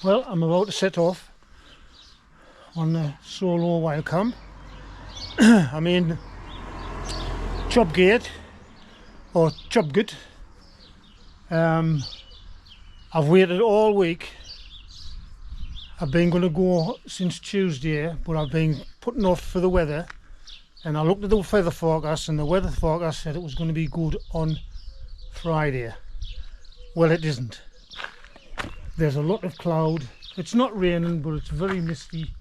Well, I'm about to set off on the solo wild camp. I'm in Chopgate or Chopgut. I've waited all week. I've been going to go since Tuesday, but I've been putting off for the weather. And I looked at the weather forecast, and the weather forecast said it was going to be good on Friday. Well, it isn't. There's a lot of cloud. It's not raining, but it's very misty.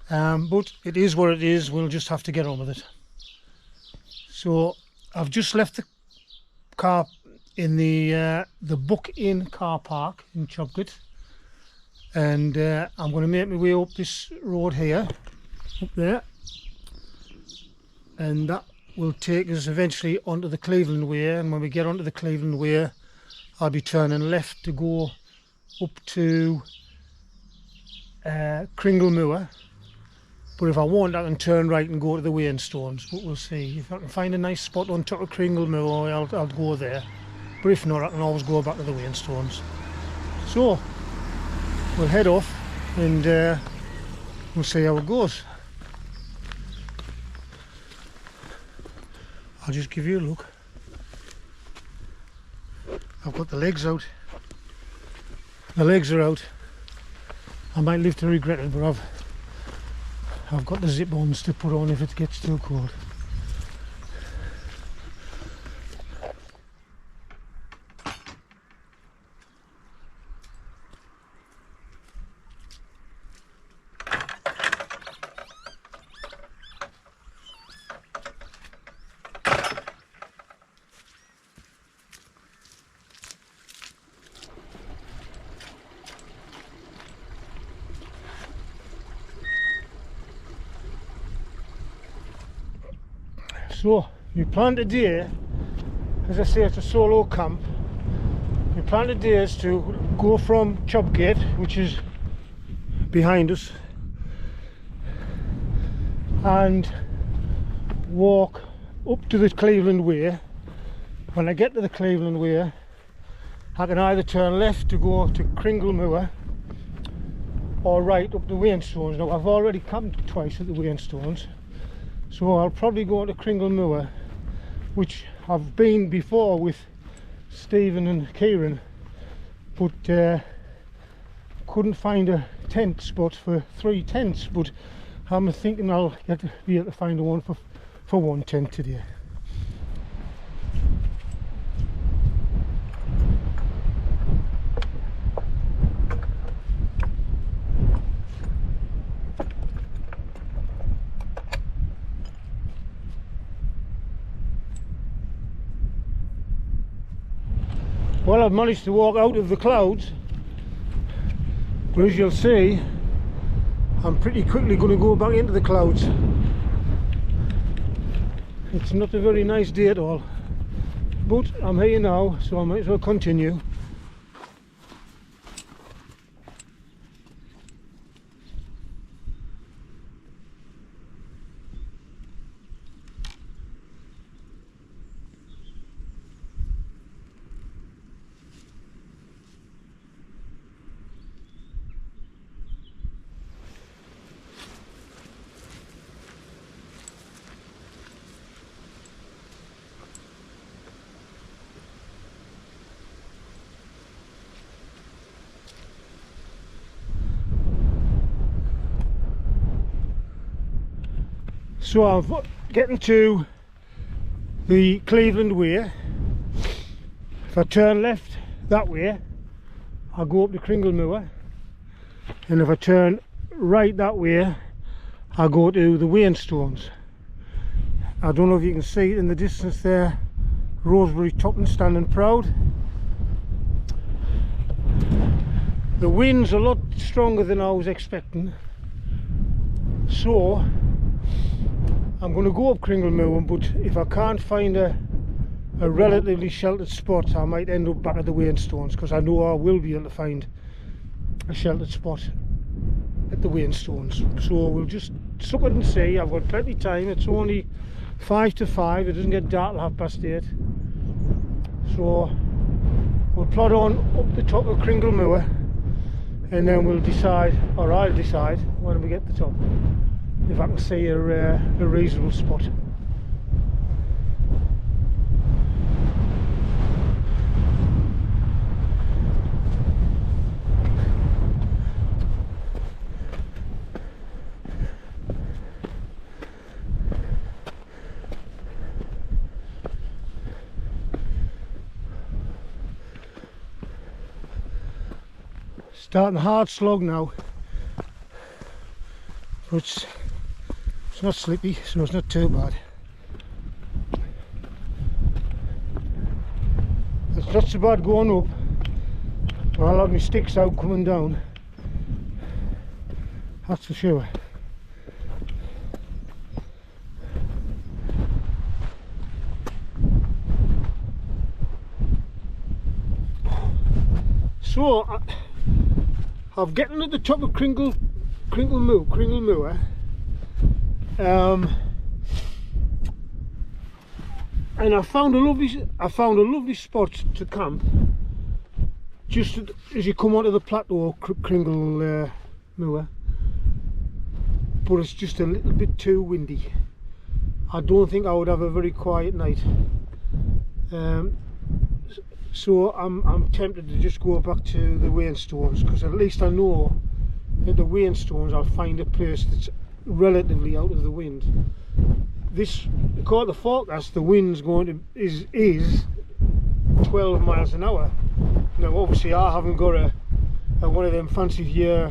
But it is what it is. We'll just have to get on with it. So I've just left the car in the Book Inn car park in Chopgut, and I'm going to make my way up this road here, up there, and that will take us eventually onto the Cleveland Way. And when we get onto the Cleveland Way, I'll be turning left to go up to Cringle Moor, but if I want, I can turn right and go to the Wainstones. But we'll see. If I can find a nice spot on top of Cringle Moor, I'll go there, but if not, I can always go back to the Wainstones. So we'll head off and we'll see how it goes. I'll just give you a look. I've got the legs out. The legs are out. I might live to regret it, but I've got the zip-ons to put on if it gets too cold. So, my plan today, as I say, it's a solo camp. My plan today is to go from Chopgate, which is behind us, and walk up to the Cleveland Way. When I get to the Cleveland Way, I can either turn left to go to Cringle Moor or right up the Wainstones. Now, I've already camped twice at the Wainstones, so I'll probably go to Cringle Moor, which I've been before with Stephen and Kieran, but couldn't find a tent spot for 3 tents. But I'm thinking I'll be able to find one for 1 tent today. Well, I've managed to walk out of the clouds, but as you'll see, I'm pretty quickly going to go back into the clouds. It's not a very nice day at all, but I'm here now, so I might as well continue. So I'm getting to the Cleveland Way. If I turn left that way, I'll go up to Cringle Moor, and if I turn right that way, I'll go to the Wainstones. I don't know if you can see it in the distance there, Roseberry Topping standing proud. The wind's a lot stronger than I was expecting, so I'm going to go up Cringle Moor, but if I can't find a relatively sheltered spot, I might end up back at the Wainstones, because I know I will be able to find a sheltered spot at the Wainstones. So we'll just suck it and see. I've got plenty of time. It's only 5 to 5. It doesn't get dark till 8:30. So we'll plod on up the top of Cringle Moor and then we'll decide, or I'll decide when we get to the top, if I can see a reasonable spot. Starting a hard slog now, but it's not slippy, so it's not too bad. It's not so bad going up, but I'll have my sticks out coming down, that's for sure. So I've gotten at the top of Cringle Moor, and I found a lovely spot to camp just as you come onto the plateau of Cringle Moor, but it's just a little bit too windy. I don't think I would have a very quiet night, so I'm tempted to just go back to the Wainstones, because at least I know at the Wainstones I'll find a place that's relatively out of the wind. This, according to the forecast, the wind's going to is 12 miles an hour. Now obviously I haven't got a one of them fancy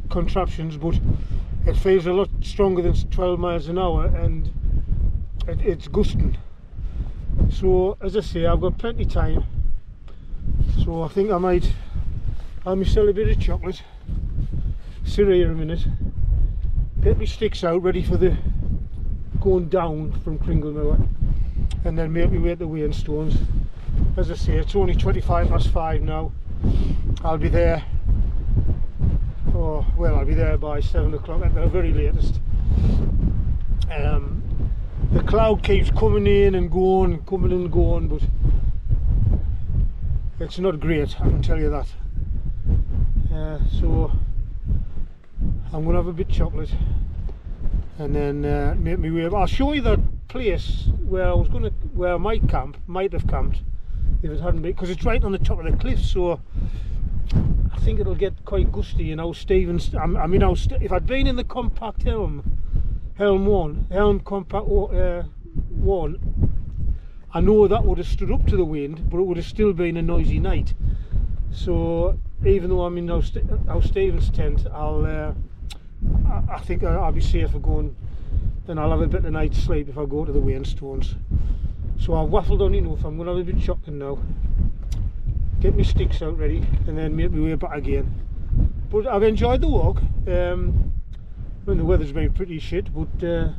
contraptions, but it feels a lot stronger than 12 miles an hour, and it's gusting. So as I say, I've got plenty of time. So I think I might have myself a bit of chocolate, sit here a minute, get my sticks out ready for the going down from Cringle Moor, and then make my way to the Wainstones. As I say, it's only 5:25 now. I'll be there, I'll be there by 7 o'clock at the very latest. The cloud keeps coming in and going, but it's not great, I can tell you that. So I'm going to have a bit of chocolate and then make my way. I'll show you that place where I might have camped if it hadn't been, because it's right on the top of the cliff. So I think it'll get quite gusty. And if I'd been in the compact helm compact one, I know that would have stood up to the wind, but it would have still been a noisy night. So even though I'm in our Stephen's tent, I think I'll be safer going, and I'll have a better night's sleep if I go to the Wainstones. So I've waffled on enough. I'm going to have a bit of chocolate now, get my sticks out ready, and then make my way back again. But I've enjoyed the walk. The weather's been pretty shit, but other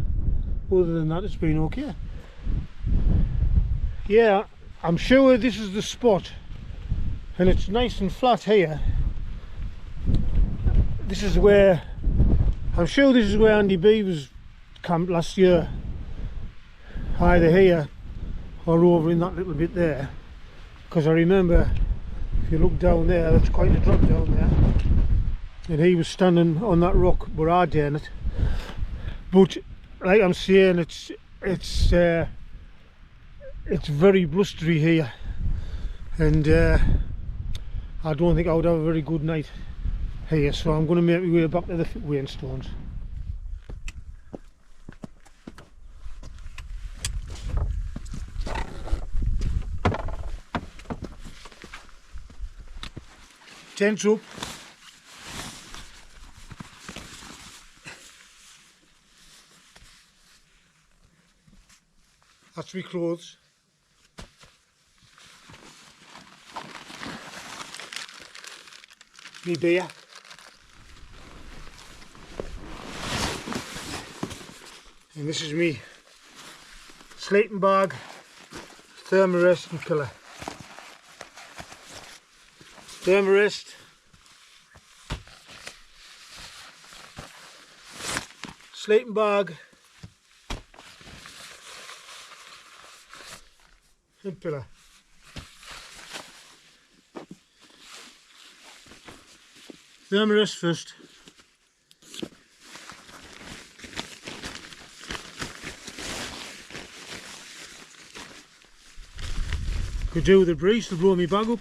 than that, it's been okay. Yeah, I'm sure this is the spot, and it's nice and flat here. This is where, I'm sure this is where Andy Beavers camped last year, either here or over in that little bit there, because I remember, if you look down there, that's quite a drop down there, and he was standing on that rock where I daren't. But like I'm saying, it's very blustery here, and I don't think I would have a very good night here, so I'm going to make my way back to the Wainstones. Tents up. That's my clothes. Me beer. And this is me sleeping bag, thermarest and pillow. Thermarest, sleeping bag and pillow. Thermarest first. Could do with a breeze to blow me bag up.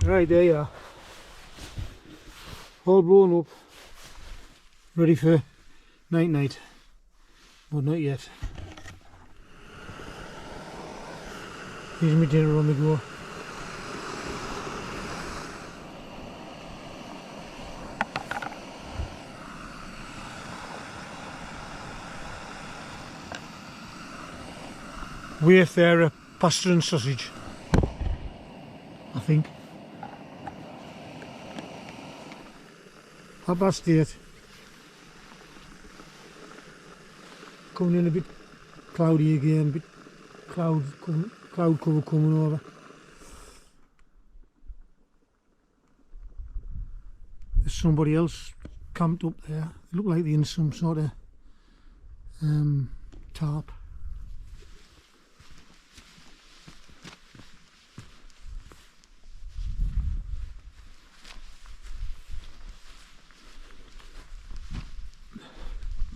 Right, there you are. All blown up, ready for night night, but not yet. Here's my dinner on the go. Wayfarer pasta and sausage, I think. 8:30. Coming in a bit cloudy again, bit cloud cover coming over. There's somebody else camped up there. They look like they're in some sort of tarp.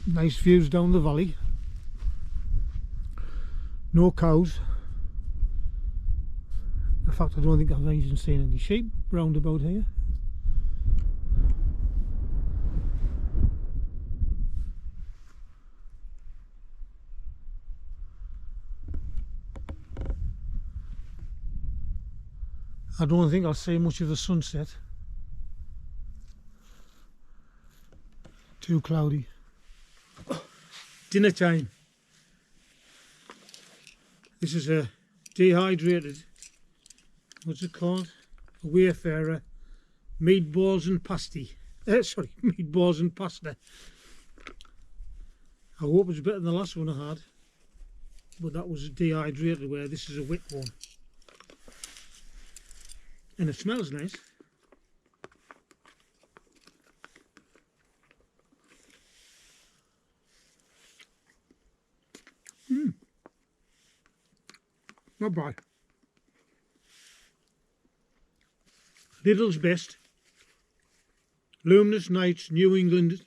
Nice views down the valley. No cows. In fact, I don't think I've even seen any sheep round about here. I don't think I'll see much of the sunset. Too cloudy. Dinner time. This is a dehydrated, what's it called? A Wayfarer meatballs and pasty. Sorry, meatballs and pasta. I hope it's better than the last one I had, but that was a dehydrated, where this is a wet one. And it smells nice. Not bad. Lidl's Best Luminous Nights New England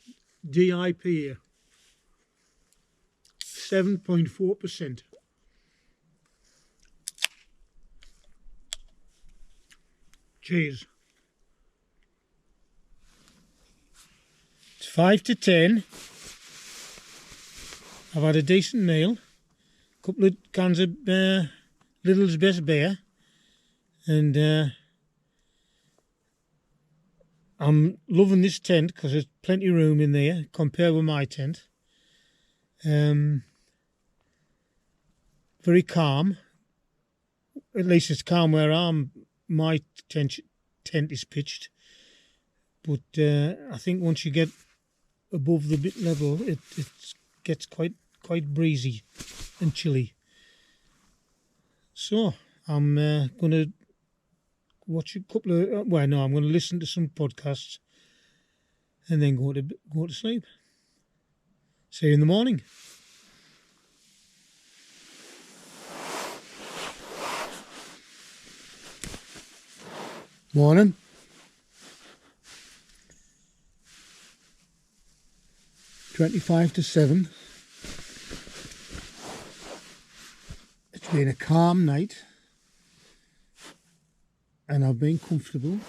DIPA 7.4%. Cheers. It's 5 to 10. I've had a decent meal. Couple of cans of Lidl's Best beer, and I'm loving this tent because there's plenty of room in there compared with my tent. Very calm. At least it's calm where my tent is pitched. But I think once you get above the bit level, it gets quite breezy and chilly. So I'm going to watch a couple of I'm going to listen to some podcasts and then go to sleep. See you in the morning. Morning. Twenty-five to 7. It's been a calm night, and I've been comfortable.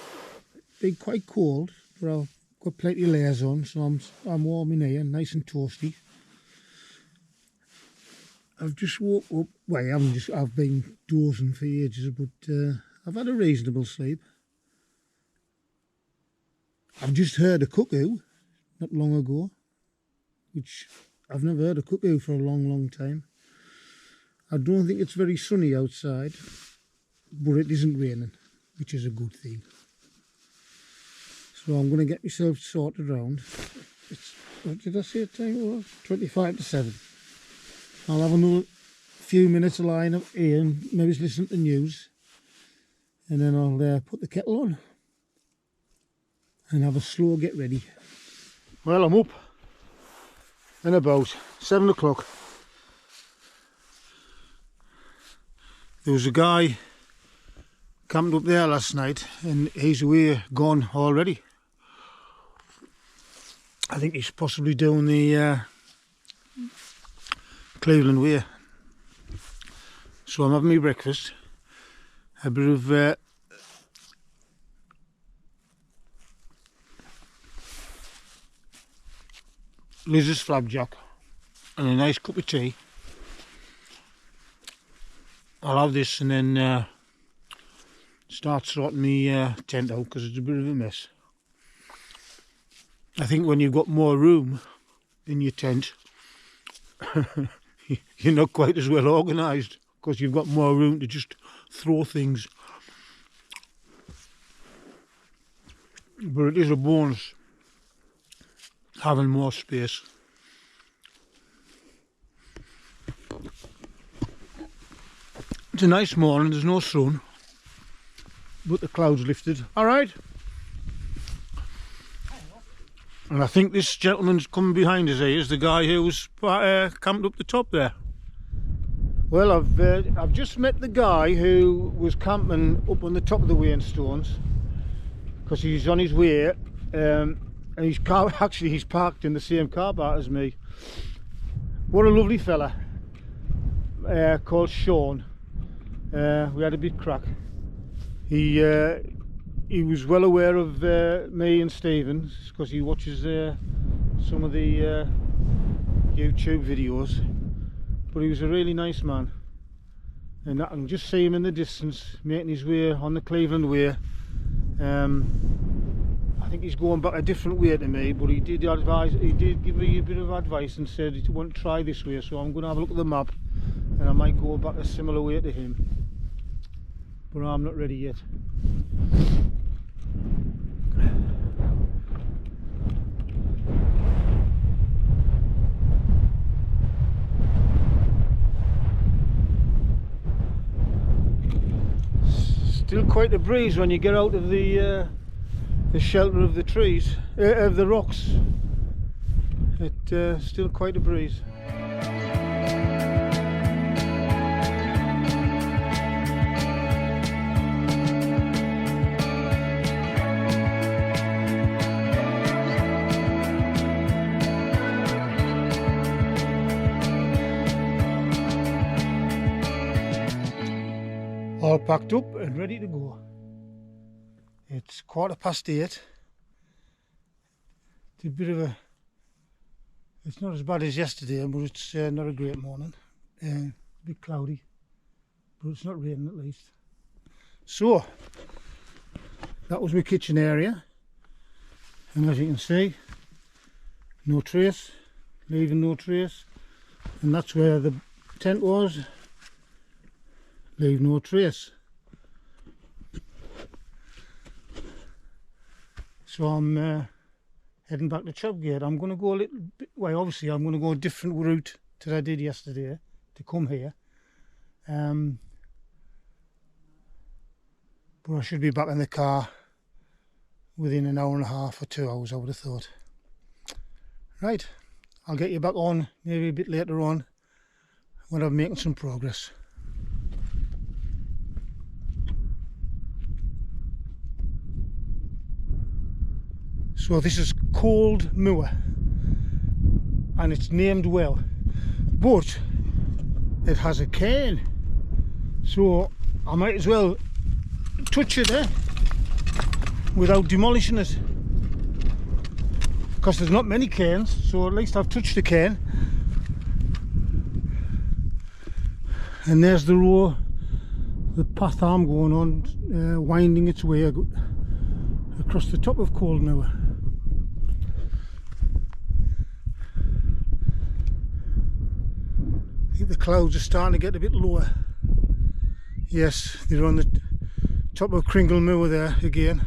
It's been quite cold, but I've got plenty of layers on, so I'm warm in here, nice and toasty. I've just woke up. Well, I've been dozing for ages, but I've had a reasonable sleep. I've just heard a cuckoo not long ago, which I've never heard a cuckoo for a long time. I don't think it's very sunny outside, but it isn't raining, which is a good thing. So I'm going to get myself sorted around. What did I say the time was? 25 to 7. I'll have another few minutes lying up here and maybe listen to the news. and then I'll put the kettle on and have a slow get ready. Well, I'm up and about 7 o'clock. There was a guy camped up there last night and he's away gone already. I think he's possibly doing the Cleveland way. So I'm having my breakfast, a bit of Liz's flapjack and a nice cup of tea. I'll have this and then start sorting my tent out because it's a bit of a mess. I think when you've got more room in your tent, you're not quite as well organised because you've got more room to just throw things. But it is a bonus having more space. It's a nice morning, there's no sun, but the clouds lifted. Alright. And I think this gentleman's coming behind us here is the guy who was camped up the top there. Well, I've just met the guy who was camping up on the top of the Wainstones because he's on his way, and he's parked in the same car park as me. What a lovely fella, called Sean. We had a bit crack. He was well aware of me and Stephen because he watches some of the YouTube videos. But he was a really nice man, and I can just see him in the distance making his way on the Cleveland way. I think he's going back a different way to me, but he did give me a bit of advice and said he want to try this way, so I'm going to have a look at the map and I might go back a similar way to him, but I'm not ready yet. Still quite a breeze when you get out of the shelter of the trees, of the rocks. It's still quite a breeze. All packed up and ready to go. It's 8:15. It's a bit of a, it's not as bad as yesterday, but it's not a great morning. A bit cloudy, but it's not raining at least. So that was my kitchen area, and as you can see, no trace, leaving no trace, and that's where the tent was. Leave no trace. So I'm heading back to Chopgate. I'm going to go a little bit, well obviously I'm going to go a different route that I did yesterday to come here. But I should be back in the car within an hour and a half or 2 hours, I would have thought. Right, I'll get you back on maybe a bit later on when I'm making some progress. So this is Cringle Moor, and it's named well, but it has a cairn, so I might as well touch it without demolishing it, because there's not many cairns, so at least I've touched the cairn. And there's the road, the path I'm going on, winding its way across the top of Cringle Moor. I think the clouds are starting to get a bit lower. Yes, they're on the top of Cringle Moor there again.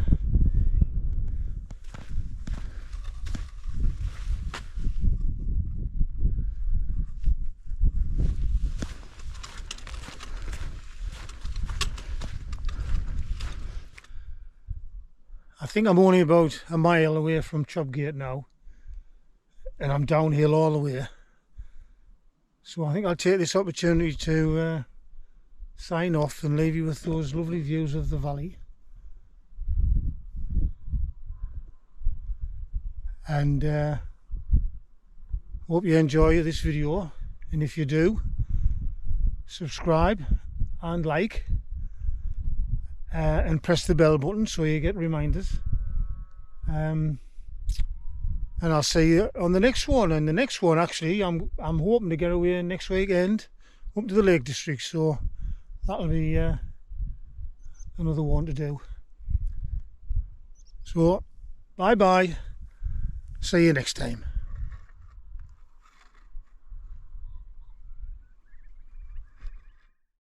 I think I'm only about a mile away from Chopgate now, and I'm downhill all the way. So I think I'll take this opportunity to sign off and leave you with those lovely views of the valley. And hope you enjoy this video, and if you do, subscribe and like, and press the bell button so you get reminders. And I'll see you on the next one. And the next one, actually, I'm hoping to get away next weekend up to the Lake District, so that'll be another one to do. So bye bye, see you next time.